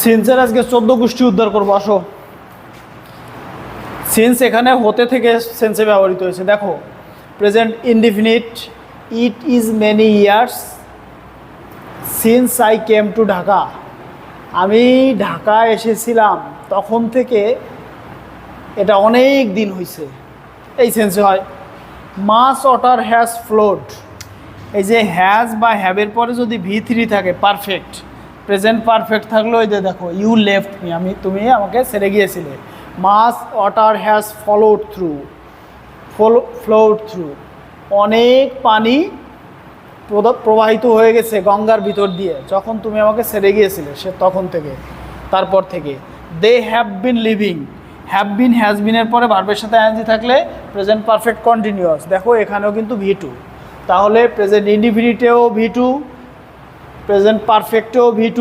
সিন্সের আজকে 14 গোষ্ঠী উদ্ধার করবো, আসো। সিন্স এখানে হতে থেকে সেন্সে ব্যবহৃত হয়েছে। দেখো present indefinite, it is many years since I came to Dhaka. আমি ঢাকা এসেছিলাম তখন থেকে এটা অনেক দিন হয়েছে, এই সেন্সে হয়। মাস ওয়াটার হ্যাজ ফ্লোড, এই যে হ্যাজ বা হ্যাভের পরে যদি V3 থাকে পারফেক্ট, প্রেজেন্ট পারফেক্ট থাকলে ওই যে দেখো ইউ লেফট মি, তুমি আমাকে ছেড়ে গিয়েছিলে। মাস ওয়াটার হ্যাজ ফ্লোড থ্রু, অনেক পানি প্রবাহিত হয়ে গেছে গঙ্গার ভিতর দিয়ে যখন তুমি আমাকে ছেড়ে গিয়েছিলে, সে তখন থেকে, তারপর থেকে। They have been living, have been has বিনের পরে ভার্বের সাথে আইএনজি থাকলে প্রেজেন্ট পারফেক্ট কন্টিনিউয়াস। দেখো এখানেও কিন্তু V2, তাহলে প্রেজেন্ট ইনডিফিনিটেও V2, প্রেজেন্ট পারফেক্টেও V2,